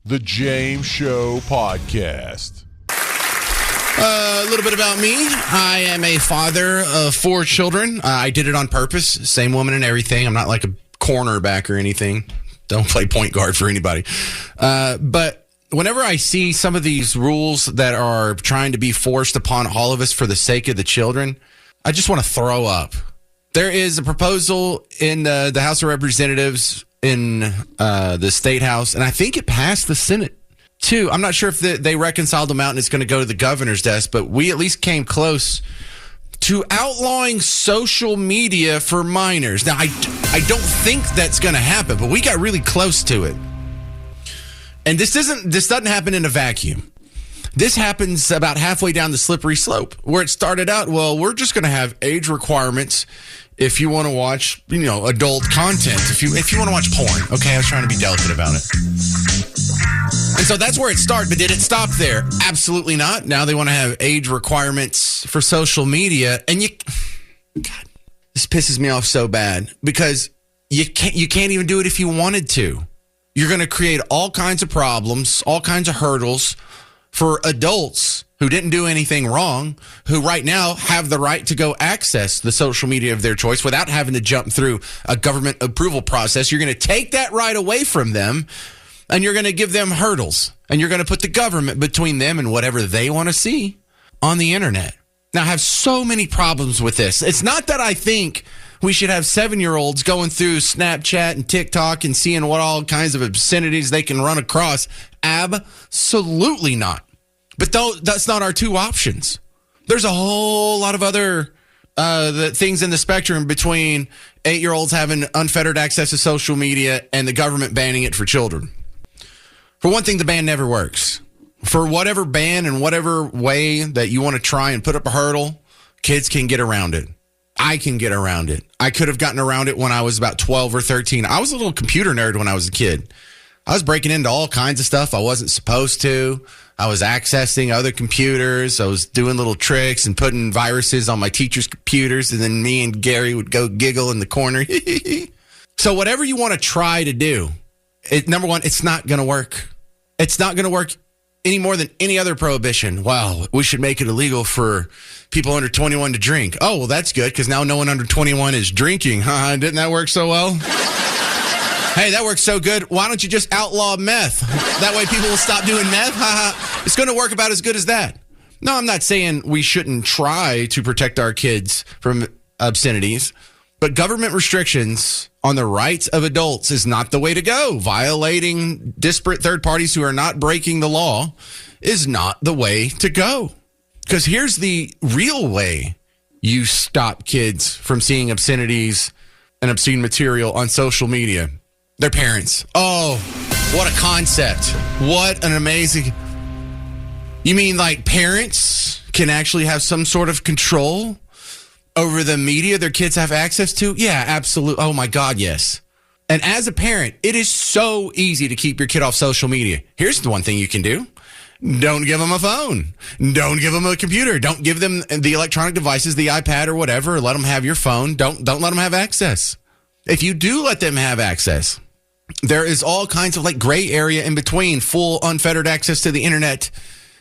The James Show Podcast. A little bit about me. I am a father of 4 children. I did it on purpose. Same woman and everything. I'm not like a cornerback or anything. Don't play point guard for anybody. But whenever I see some of these rules that are trying to be forced upon all of us for the sake of the children, I just want to throw up. There is a proposal in the House of Representatives in the State House, and I think it passed the Senate too. I'm not sure if they reconciled them out and it's going to go to the governor's desk, but we at least came close to outlawing social media for minors. Now, I don't think that's going to happen, but we got really close to it. And this doesn't happen in a vacuum. This happens about halfway down the slippery slope, where it started out, well, we're just going to have age requirements if you want to watch, adult content, if you want to watch porn. Okay, I was trying to be delicate about it. And so that's where it started, but did it stop there? Absolutely not. Now they want to have age requirements for social media, and God, this pisses me off so bad because you can't even do it if you wanted to. You're going to create all kinds of problems, all kinds of hurdles for adults who didn't do anything wrong, who right now have the right to go access the social media of their choice without having to jump through a government approval process. You're going to take that right away from them, and you're going to give them hurdles, and you're going to put the government between them and whatever they want to see on the internet. Now, I have so many problems with this. It's not that I think we should have 7-year-olds going through Snapchat and TikTok and seeing what all kinds of obscenities they can run across. Absolutely not. But that's not our two options. There's a whole lot of other things in the spectrum between 8-year-olds having unfettered access to social media and the government banning it for children. For one thing, the ban never works. For whatever ban and whatever way that you want to try and put up a hurdle, kids can get around it. I can get around it. I could have gotten around it when I was about 12 or 13. I was a little computer nerd when I was a kid. I was breaking into all kinds of stuff I wasn't supposed to. I was accessing other computers. I was doing little tricks and putting viruses on my teacher's computers, and then me and Gary would go giggle in the corner. So whatever you want to try to do, number one, it's not going to work. It's not going to work any more than any other prohibition. Wow, we should make it illegal for people under 21 to drink. Oh, well, that's good, because now no one under 21 is drinking. Didn't that work so well? Hey, that works so good. Why don't you just outlaw meth? That way people will stop doing meth. It's going to work about as good as that. No, I'm not saying we shouldn't try to protect our kids from obscenities, but government restrictions on the rights of adults is not the way to go. Violating disparate third parties who are not breaking the law is not the way to go. Because here's the real way you stop kids from seeing obscenities and obscene material on social media. Their parents. Oh, what a concept. What an amazing... You mean like parents can actually have some sort of control over the media their kids have access to? Yeah, absolutely. Oh my God, yes. And as a parent, it is so easy to keep your kid off social media. Here's the one thing you can do. Don't give them a phone. Don't give them a computer. Don't give them the electronic devices, the iPad or whatever. Let them have your phone. Don't let them have access. If you do let them have access, there is all kinds of like gray area in between full unfettered access to the internet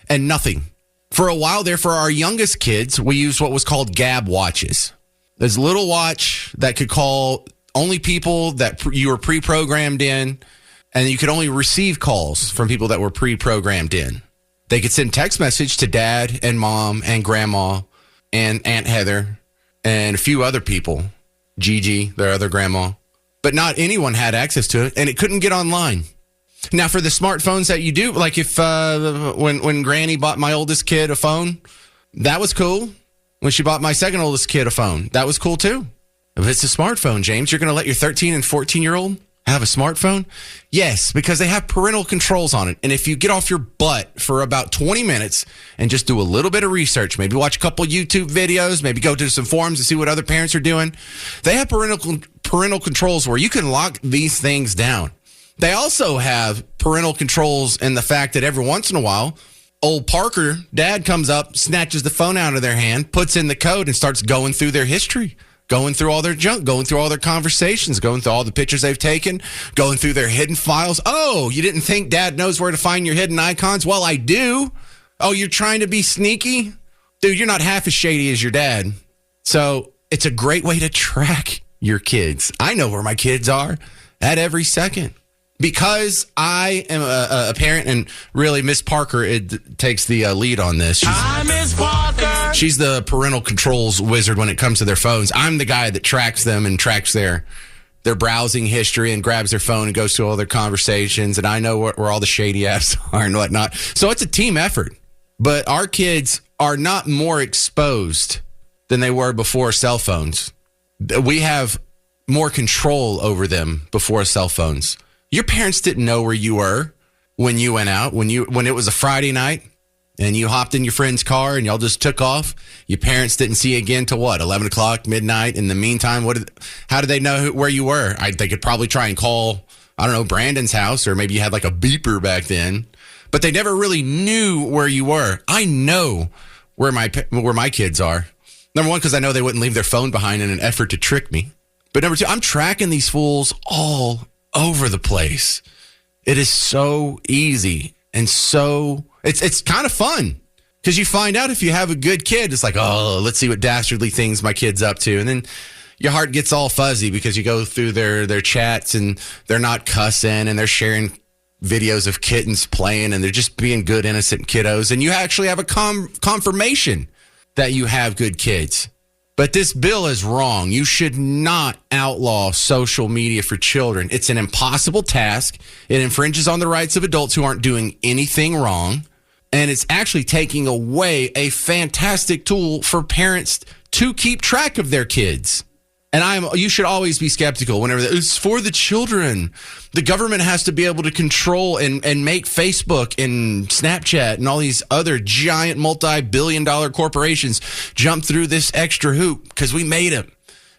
and nothing. For a while there, for our youngest kids, we used what was called Gab watches. There's a little watch that could call only people that you were pre-programmed in, and you could only receive calls from people that were pre-programmed in. They could send text message to dad and mom and grandma and Aunt Heather and a few other people, Gigi, their other grandma. But not anyone had access to it, and it couldn't get online. Now, for the smartphones that you do, like if when Granny bought my oldest kid a phone, that was cool. When she bought my second oldest kid a phone, that was cool too. If it's a smartphone, James, you're going to let your 13 and 14-year-old have a smartphone? Yes, because they have parental controls on it. And if you get off your butt for about 20 minutes and just do a little bit of research, maybe watch a couple YouTube videos, maybe go to some forums and see what other parents are doing, they have parental controls where you can lock these things down. They also have parental controls in the fact that every once in a while, old Parker, dad comes up, snatches the phone out of their hand, puts in the code, and starts going through their history going through all their junk, going through all their conversations, going through all the pictures they've taken, going through their hidden files. Oh, you didn't think Dad knows where to find your hidden icons? Well, I do. Oh, you're trying to be sneaky? Dude, you're not half as shady as your dad. So it's a great way to track your kids. I know where my kids are at every second. Because I am a parent, and really Miss Parker takes the lead on this. Hi, Miss Parker. She's the parental controls wizard when it comes to their phones. I'm the guy that tracks them and tracks their browsing history and grabs their phone and goes through all their conversations. And I know where all the shady apps are and whatnot. So it's a team effort. But our kids are not more exposed than they were before cell phones. We have more control over them before cell phones. Your parents didn't know where you were when you went out, when it was a Friday night and you hopped in your friend's car and y'all just took off. Your parents didn't see you again till what, 11 o'clock, midnight? In the meantime, how did they know where you were? They could probably try and call, I don't know, Brandon's house, or maybe you had like a beeper back then. But they never really knew where you were. I know where my kids are. Number one, because I know they wouldn't leave their phone behind in an effort to trick me. But number two, I'm tracking these fools all over the place. It is so easy and so it's kind of fun because you find out if you have a good kid. It's like, oh, let's see what dastardly things my kid's up to, and then your heart gets all fuzzy because you go through their chats and they're not cussing and they're sharing videos of kittens playing and they're just being good, innocent kiddos, and you actually have a confirmation that you have good kids. But this bill is wrong. You should not outlaw social media for children. It's an impossible task. It infringes on the rights of adults who aren't doing anything wrong. And it's actually taking away a fantastic tool for parents to keep track of their kids. And you should always be skeptical whenever it's for the children. The government has to be able to control and make Facebook and Snapchat and all these other giant multi-billion-dollar corporations jump through this extra hoop because we made them.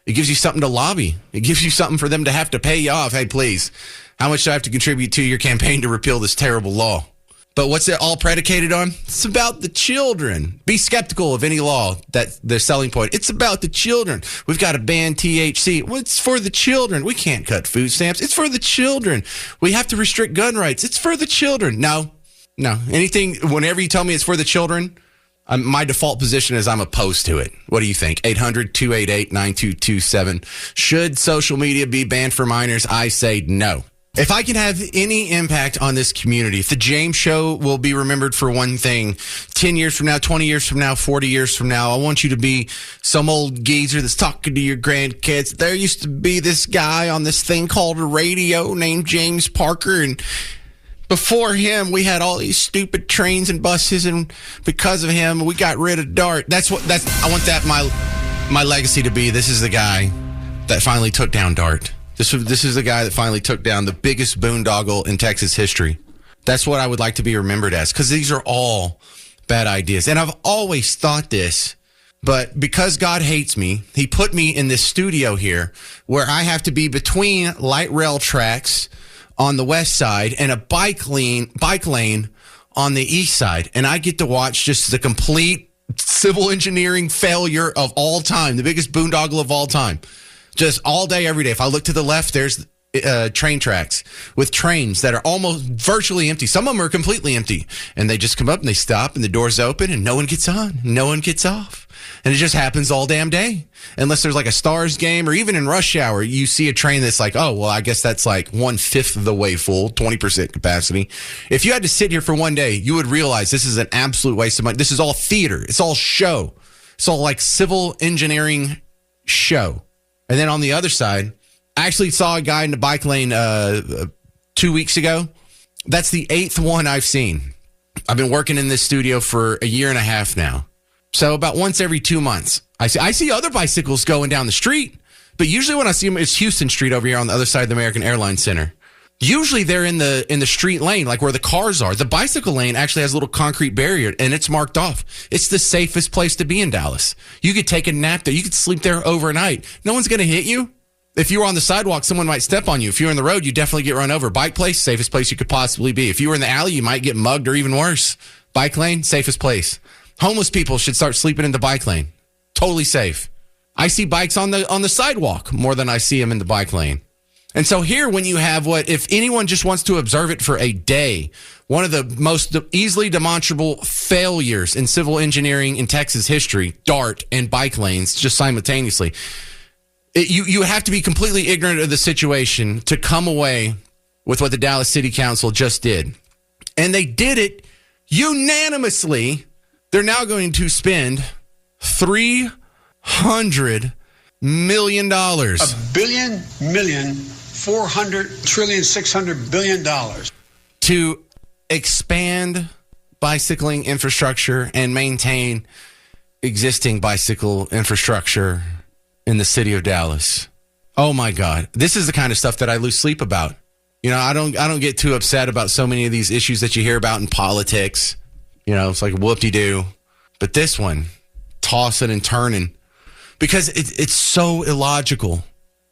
It gives you something to lobby. It gives you something for them to have to pay you off. Hey, please, how much do I have to contribute to your campaign to repeal this terrible law? But what's it all predicated on? It's about the children. Be skeptical of any law that their selling point. It's about the children. We've got to ban THC. Well, it's for the children. We can't cut food stamps. It's for the children. We have to restrict gun rights. It's for the children. No. Anything, whenever you tell me it's for the children, my default position is I'm opposed to it. What do you think? 800-288-9227. Should social media be banned for minors? I say no. If I can have any impact on this community, if the James Show will be remembered for one thing, 10 years from now, 20 years from now, 40 years from now, I want you to be some old geezer that's talking to your grandkids. There used to be this guy on this thing called a radio named James Parker, and before him, we had all these stupid trains and buses, and because of him, we got rid of DART. I want that my legacy to be. This is the guy that finally took down DART. This is the guy that finally took down the biggest boondoggle in Texas history. That's what I would like to be remembered as, because these are all bad ideas. And I've always thought this, but because God hates me, he put me in this studio here where I have to be between light rail tracks on the west side and a bike lane on the east side. And I get to watch just the complete civil engineering failure of all time, the biggest boondoggle of all time. Just all day, every day. If I look to the left, there's train tracks with trains that are almost virtually empty. Some of them are completely empty. And they just come up and they stop and the doors open and no one gets on. No one gets off. And it just happens all damn day. Unless there's like a Stars game or even in rush hour, you see a train that's like, oh, well, I guess that's like 1/5 of the way full, 20% capacity. If you had to sit here for one day, you would realize this is an absolute waste of money. This is all theater. It's all show. It's all like civil engineering show. And then on the other side, I actually saw a guy in the bike lane 2 weeks ago. That's the 8th one I've seen. I've been working in this studio for a year and a half now. So about once every 2 months, I see other bicycles going down the street. But usually when I see them, it's Houston Street over here on the other side of the American Airlines Center. Usually they're in the street lane, like where the cars are. The bicycle lane actually has a little concrete barrier, and it's marked off. It's the safest place to be in Dallas. You could take a nap there. You could sleep there overnight. No one's going to hit you. If you were on the sidewalk, someone might step on you. If you're in the road, you definitely get run over. Bike place, safest place you could possibly be. If you were in the alley, you might get mugged or even worse. Bike lane, safest place. Homeless people should start sleeping in the bike lane. Totally safe. I see bikes on the sidewalk more than I see them in the bike lane. And so here, when you have if anyone just wants to observe it for a day, one of the most easily demonstrable failures in civil engineering in Texas history, DART and bike lanes just simultaneously. You have to be completely ignorant of the situation to come away with what the Dallas City Council just did. And they did it unanimously. They're now going to spend $300 million. $400 billion to expand bicycling infrastructure and maintain existing bicycle infrastructure in the city of Dallas. Oh my God. This is the kind of stuff that I lose sleep about. You know, I don't get too upset about so many of these issues that you hear about in politics. You know, it's like whoop-de-doo. But this one, tossing and turning, because it's so illogical.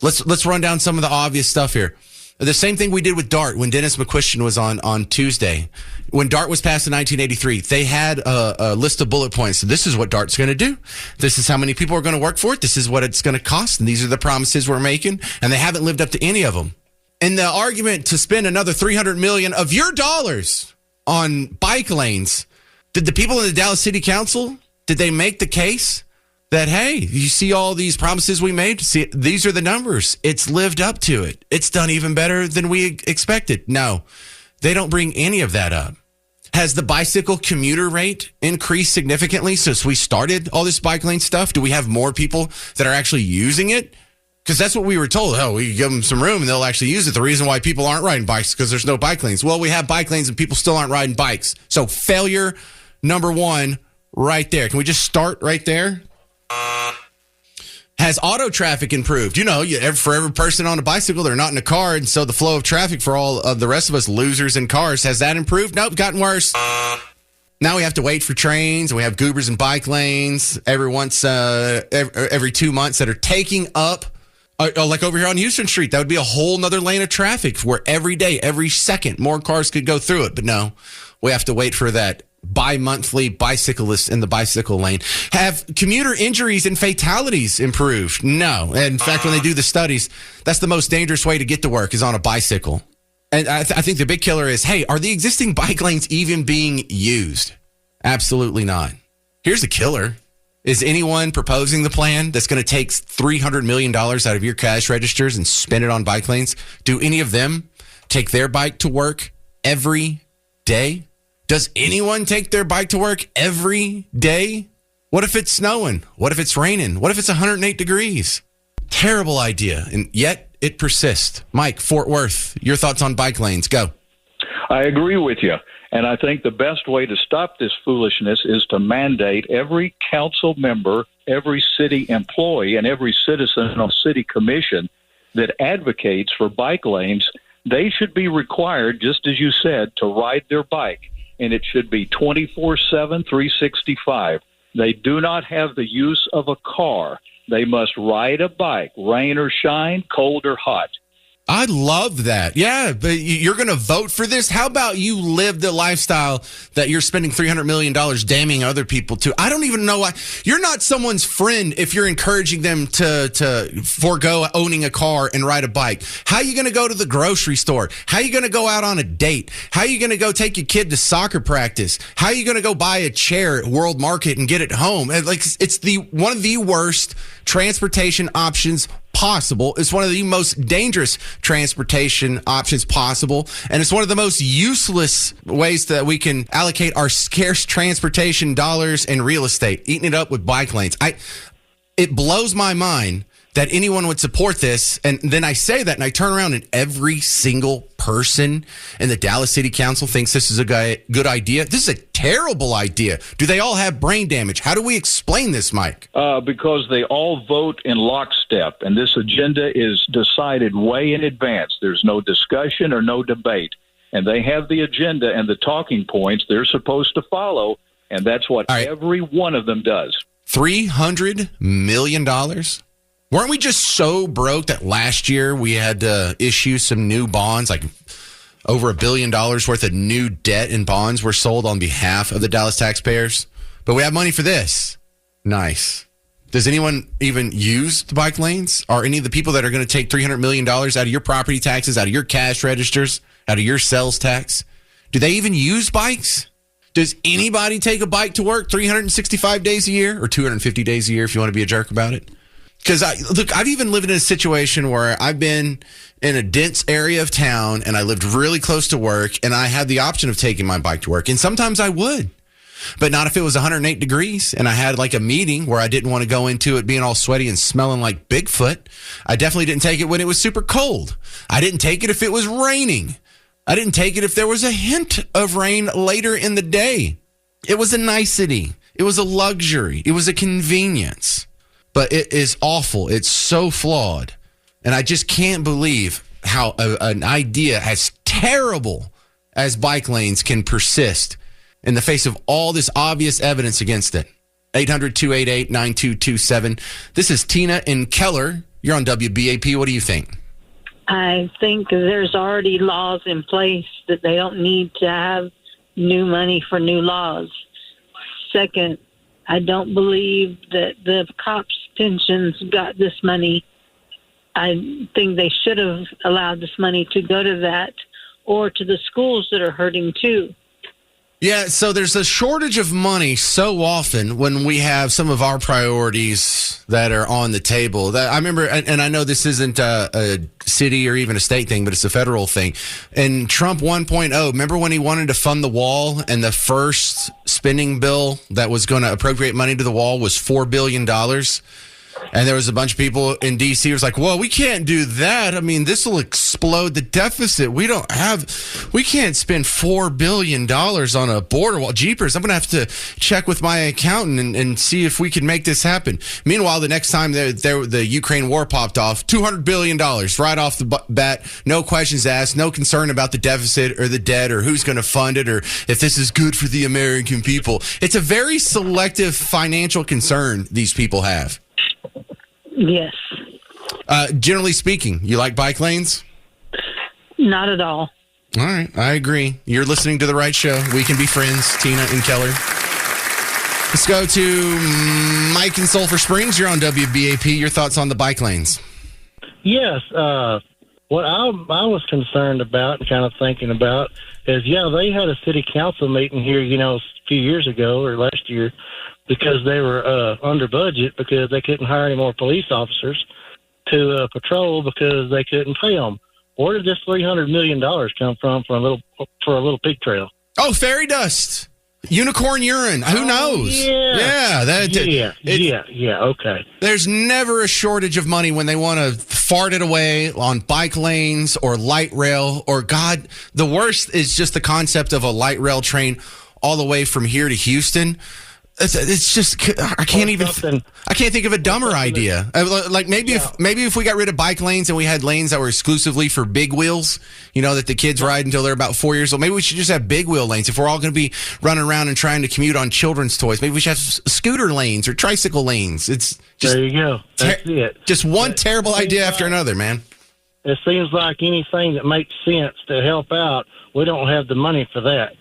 Let's run down some of the obvious stuff here. The same thing we did with DART when Dennis McQuistion was on Tuesday. When DART was passed in 1983, they had a list of bullet points. This is what DART's going to do. This is how many people are going to work for it. This is what it's going to cost. And these are the promises we're making. And they haven't lived up to any of them. And the argument to spend another $300 million of your dollars on bike lanes, did the people in the Dallas City Council, did they make the case that, hey, you see all these promises we made? See, these are the numbers. It's lived up to it. It's done even better than we expected. No, they don't bring any of that up. Has the bicycle commuter rate increased significantly since we started all this bike lane stuff? Do we have more people that are actually using it? Because that's what we were told. Oh, we give them some room and they'll actually use it. The reason why people aren't riding bikes is because there's no bike lanes. Well, we have bike lanes and people still aren't riding bikes. So failure number one right there. Can we just start right there? Has auto traffic improved? You know, for every person on a bicycle, they're not in a car. And so the flow of traffic for all of the rest of us losers in cars, has that improved? Nope, gotten worse. Now we have to wait for trains. And we have goobers and bike lanes every 2 months that are taking up. Like over here on Houston Street, that would be a whole nother lane of traffic where every day, every second, more cars could go through it. But no, we have to wait for that bi-monthly bicyclists in the bicycle lane. Have commuter injuries and fatalities improved? No. In fact, when they do the studies, that's the most dangerous way to get to work is on a bicycle. And I think the big killer is, hey, are the existing bike lanes even being used? Absolutely not. Here's the killer. Is anyone proposing the plan that's going to take $300 million out of your cash registers and spend it on bike lanes? Do any of them take their bike to work every day? Does anyone take their bike to work every day? What if it's snowing? What if it's raining? What if it's 108 degrees? Terrible idea, and yet it persists. Mike, Fort Worth, your thoughts on bike lanes. Go. I agree with you. And I think the best way to stop this foolishness is to mandate every council member, every city employee, and every citizen on city commission that advocates for bike lanes, they should be required, just as you said, to ride their bike. And it should be 24/7, 365. They do not have the use of a car. They must ride a bike, rain or shine, cold or hot. I love that. Yeah, but you're going to vote for this? How about you live the lifestyle that you're spending $300 million damning other people to? I don't even know why. You're not someone's friend if you're encouraging them to forego owning a car and ride a bike. How are you going to go to the grocery store? How are you going to go out on a date? How are you going to go take your kid to soccer practice? How are you going to go buy a chair at World Market and get it home? Like, it's one of the worst transportation options possible. It's one of the most dangerous transportation options possible, and it's one of the most useless ways that we can allocate our scarce transportation dollars and real estate, eating it up with bike lanes. It blows my mind that anyone would support this, and then I say that and I turn around and every single person in the Dallas City Council thinks this is a good idea. This is a terrible idea. Do they all have brain damage? How do we explain this, Mike? Because they all vote in lockstep, and this agenda is decided way in advance. There's no discussion or no debate, and they have the agenda and the talking points they're supposed to follow, and that's what every one of them does. $300 million? Weren't we just so broke that last year we had to issue some new bonds, like over $1 billion worth of new debt and bonds were sold on behalf of the Dallas taxpayers? But we have money for this. Nice. Does anyone even use the bike lanes? Are any of the people that are going to take $300 million out of your property taxes, out of your cash registers, out of your sales tax, do they even use bikes? Does anybody take a bike to work 365 days a year or 250 days a year if you want to be a jerk about it? Because I've even lived in a situation where I've been in a dense area of town and I lived really close to work and I had the option of taking my bike to work. And sometimes I would, but not if it was 108 degrees and I had like a meeting where I didn't want to go into it being all sweaty and smelling like Bigfoot. I definitely didn't take it when it was super cold. I didn't take it if it was raining. I didn't take it if there was a hint of rain later in the day. It was a nicety. It was a luxury. It was a convenience. But it is awful. It's so flawed. And I just can't believe how an idea as terrible as bike lanes can persist in the face of all this obvious evidence against it. 800-288-9227. This is Tina in Keller. You're on WBAP. What do you think? I think there's already laws in place that they don't need to have new money for new laws. Second, I don't believe that the cops' pensions got this money. I think they should have allowed this money to go to that or to the schools that are hurting too. Yeah, so there's a shortage of money so often when we have some of our priorities that are on the table. That I remember, and I know this isn't a city or even a state thing, but it's a federal thing. And Trump 1.0, remember when he wanted to fund the wall and the first spending bill that was going to appropriate money to the wall was $4 billion? And there was a bunch of people in D.C. who was like, well, we can't do that. I mean, this will explode the deficit. We can't spend $4 billion on a border wall. Jeepers, I'm going to have to check with my accountant and see if we can make this happen. Meanwhile, the next time the Ukraine war popped off, $200 billion right off the bat. No questions asked, no concern about the deficit or the debt or who's going to fund it or if this is good for the American people. It's a very selective financial concern these people have. Yes. Generally speaking, you like bike lanes? Not at all. All right, I agree. You're listening to the right show. We can be friends, Tina and Keller. Let's go to Mike in Sulphur Springs. You're on WBAP. Your thoughts on the bike lanes? Yes. What I was concerned about and kind of thinking about is, they had a city council meeting here, a few years ago or last year, because they were under budget because they couldn't hire any more police officers to patrol because they couldn't pay them. Where did this $300 million come from for a little pig trail? Oh, fairy dust, unicorn urine. Who knows? Yeah. Okay. There's never a shortage of money when they want to fart it away on bike lanes or light rail. Or God, the worst is just the concept of a light rail train all the way from here to Houston. It's just I can't think of a dumber idea. Like maybe if we got rid of bike lanes and we had lanes that were exclusively for big wheels, that the kids ride until they're about 4 years old. Maybe we should just have big wheel lanes. If we're all going to be running around and trying to commute on children's toys, maybe we should have scooter lanes or tricycle lanes. It's just, there you go. That's it. Just one terrible idea after another, man. It seems like anything that makes sense to help out, we don't have the money for that,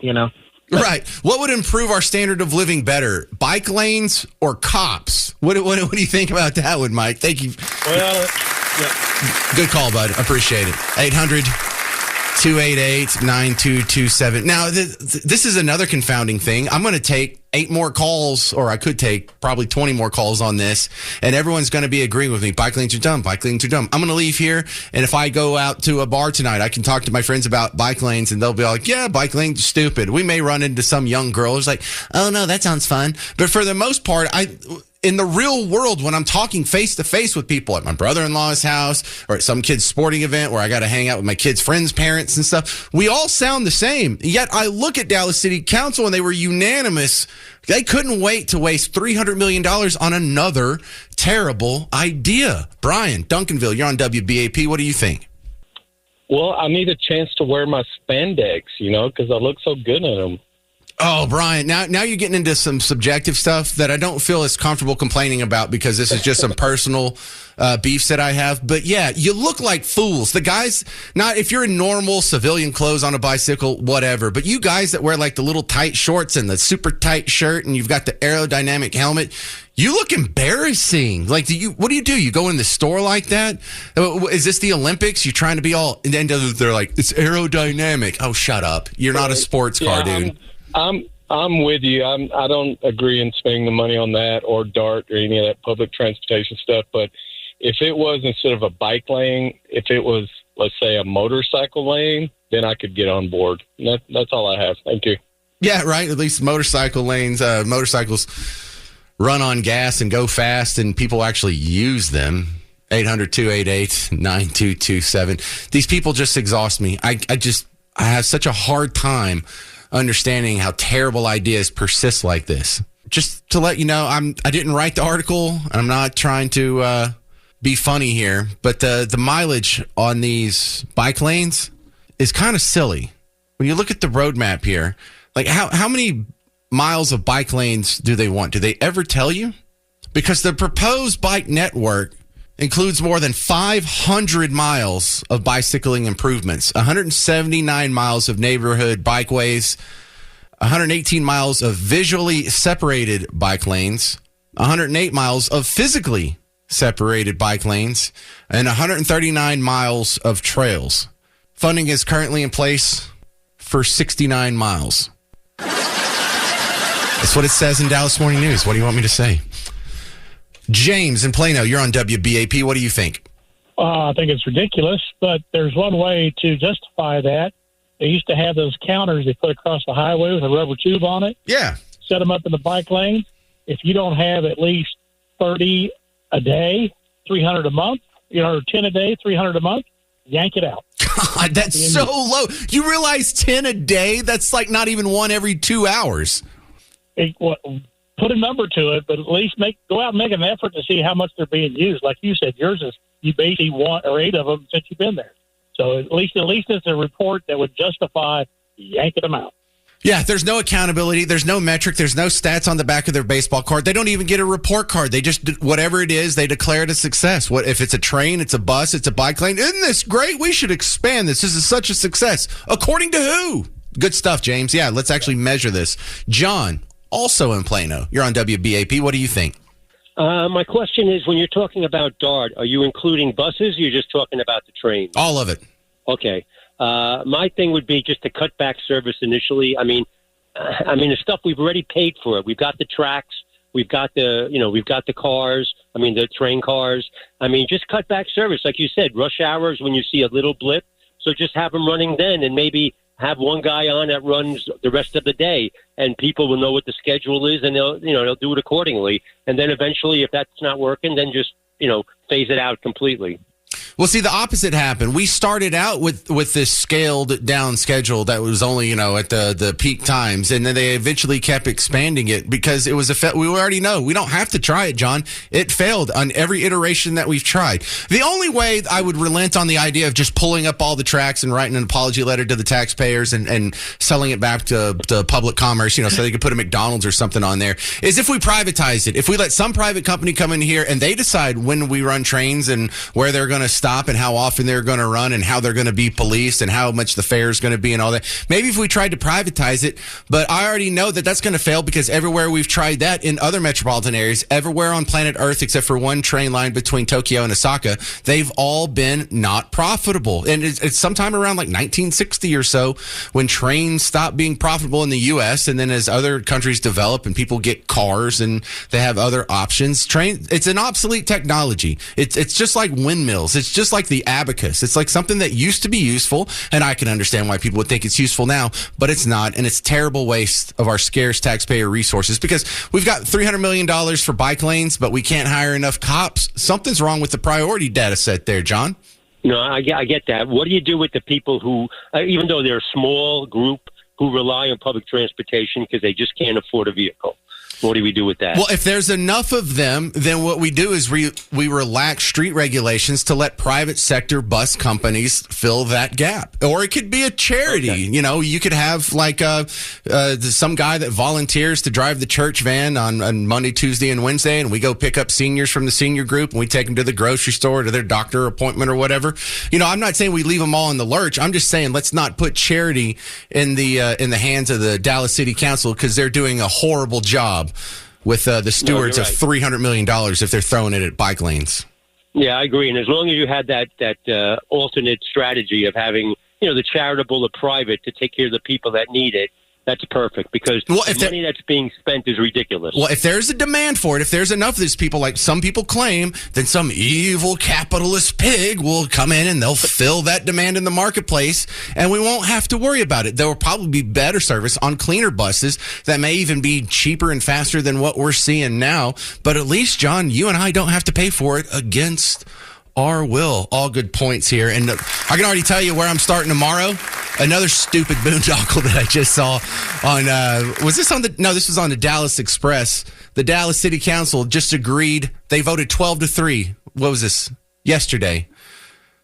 Right. What would improve our standard of living better, bike lanes or cops? What do you think about that one, Mike? Thank you. Well, Good call, bud. Appreciate it. 800-288-9227. Now, this is another confounding thing. I'm going to take 8 more calls, or I could take probably 20 more calls on this, and everyone's going to be agreeing with me. Bike lanes are dumb. Bike lanes are dumb. I'm going to leave here, and if I go out to a bar tonight, I can talk to my friends about bike lanes, and they'll be like, yeah, bike lanes are stupid. We may run into some young girl who's like, oh, no, that sounds fun. But for the most part, in the real world, when I'm talking face to face with people at my brother-in-law's house or at some kid's sporting event where I got to hang out with my kids' friends' parents and stuff, we all sound the same. Yet I look at Dallas City Council and they were unanimous. They couldn't wait to waste $300 million on another terrible idea. Brian, Duncanville, you're on WBAP. What do you think? Well, I need a chance to wear my spandex, because I look so good in them. Oh, Brian, now you're getting into some subjective stuff that I don't feel as comfortable complaining about because this is just some personal beefs that I have. But yeah, you look like fools. The guys, not if you're in normal civilian clothes on a bicycle, whatever. But you guys that wear like the little tight shorts and the super tight shirt and you've got the aerodynamic helmet, you look embarrassing. Like, what do? You go in the store like that? Is this the Olympics? You're trying to be all, and then they're like, it's aerodynamic. Oh, shut up. You're not a sports car, dude. I'm with you. I don't agree in spending the money on that or DART or any of that public transportation stuff. But if it was instead of a bike lane, if it was, let's say, a motorcycle lane, then I could get on board. That's all I have. Thank you. Yeah, right. At least motorcycle lanes, motorcycles run on gas and go fast, and people actually use them. 800-288-9227. These people just exhaust me. I have such a hard time understanding how terrible ideas persist like this. Just to let you know, I didn't write the article. I'm not trying to be funny here, but the mileage on these bike lanes is kind of silly. When you look at the roadmap here, like how many miles of bike lanes do they want? Do they ever tell you? Because the proposed bike network includes more than 500 miles of bicycling improvements, 179 miles of neighborhood bikeways, 118 miles of visually separated bike lanes, 108 miles of physically separated bike lanes, and 139 miles of trails. Funding is currently in place for 69 miles. That's what it says in Dallas Morning News. What do you want me to say? James in Plano, you're on WBAP. What do you think? I think it's ridiculous, but there's one way to justify that. They used to have those counters they put across the highway with a rubber tube on it. Yeah. Set them up in the bike lane. If you don't have at least 30 a day, 300 a month, or 10 a day, 300 a month, yank it out. God, that's so low. You realize 10 a day? That's like not even one every 2 hours. Put a number to it, but at least go out and make an effort to see how much they're being used. Like you said, yours is you basically want 8 of them since you've been there. So at least it's a report that would justify yanking them out. Yeah, there's no accountability. There's no metric. There's no stats on the back of their baseball card. They don't even get a report card. They just, whatever it is, they declare it a success. What if it's a train, it's a bus, it's a bike lane? Isn't this great? We should expand this. This is such a success. According to who? Good stuff, James. Yeah, let's actually measure this. John, also in Plano. You're on WBAP. What do you think? My question is, when you're talking about DART, are you including buses or you're just talking about the train? All of it. Okay. My thing would be just to cut back service initially. I mean, the stuff we've already paid for it. We've got the tracks. We've got the cars. I mean, the train cars. I mean, just cut back service. Like you said, rush hours when you see a little blip. So just have them running then and maybe have one guy on that runs the rest of the day, and people will know what the schedule is, and they'll do it accordingly. And then eventually, if that's not working, then just phase it out completely. Well, see, the opposite happened. We started out with this scaled down schedule that was only, at the peak times. And then they eventually kept expanding it because it was we already know we don't have to try it, John. It failed on every iteration that we've tried. The only way I would relent on the idea of just pulling up all the tracks and writing an apology letter to the taxpayers and selling it back to public commerce, so they could put a McDonald's or something on there is if we privatize it. If we let some private company come in here and they decide when we run trains and where they're going to stop and how often they're going to run and how they're going to be policed and how much the fare is going to be and all that. Maybe if we tried to privatize it, but I already know that that's going to fail because everywhere we've tried that in other metropolitan areas, everywhere on planet Earth except for one train line between Tokyo and Osaka, they've all been not profitable. And it's sometime around like 1960 or so when trains stopped being profitable in the U.S. And then as other countries develop and people get cars and they have other options, it's an obsolete technology. It's just like windmills. It's just like the abacus. It's like something that used to be useful, and I can understand why people would think it's useful now, but it's not, and it's terrible waste of our scarce taxpayer resources because we've got $300 million for bike lanes, but we can't hire enough cops. Something's wrong with the priority data set there, John. No, I get that. What do you do with the people who, even though they're a small group, who rely on public transportation because they just can't afford a vehicle? What do we do with that? Well, if there's enough of them, then what we do is we relax street regulations to let private sector bus companies fill that gap. Or it could be a charity. Okay. You know, you could have like some guy that volunteers to drive the church van on Monday, Tuesday, and Wednesday, and we go pick up seniors from the senior group and we take them to the grocery store, to their doctor appointment or whatever. You know, I'm not saying we leave them all in the lurch. I'm just saying let's not put charity in the hands of the Dallas City Council, because they're doing a horrible job with the stewards of $300 million if they're throwing it at bike lanes. Yeah, I agree. And as long as you had that alternate strategy of having, the charitable or private to take care of the people that need it, that's perfect, because the money that's being spent is ridiculous. Well, if there's a demand for it, if there's enough of these people, like some people claim, then some evil capitalist pig will come in and they'll fill that demand in the marketplace, and we won't have to worry about it. There will probably be better service on cleaner buses that may even be cheaper and faster than what we're seeing now. But at least, John, you and I don't have to pay for it against our will. All good points here. And I can already tell you where I'm starting tomorrow. Another stupid boondoggle that I just saw on, this was on the Dallas Express. The Dallas City Council just agreed. They voted 12-3. What was this? Yesterday.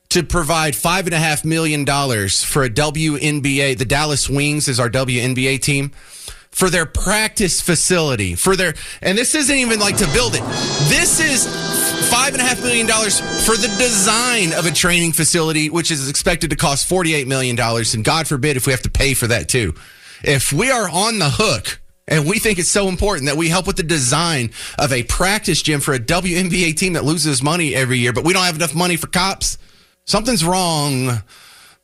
To provide $5.5 million for a WNBA. The Dallas Wings is our WNBA team. For their practice facility, and this isn't even like to build it. This is $5.5 million for the design of a training facility, which is expected to cost $48 million. And God forbid if we have to pay for that too. If we are on the hook and we think it's so important that we help with the design of a practice gym for a WNBA team that loses money every year, but we don't have enough money for cops, something's wrong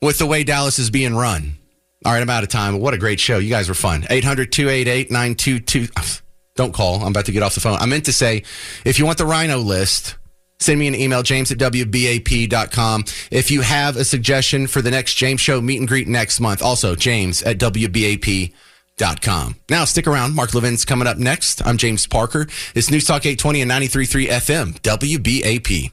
with the way Dallas is being run. All right, I'm out of time. What a great show. You guys were fun. 800-288-922. Don't call. I'm about to get off the phone. I meant to say, if you want the Rhino list, send me an email, james@wbap.com. If you have a suggestion for the next James Show meet and greet next month, also james@wbap.com. Now, stick around. Mark Levin's coming up next. I'm James Parker. It's News Talk 820 and 93.3 FM, WBAP.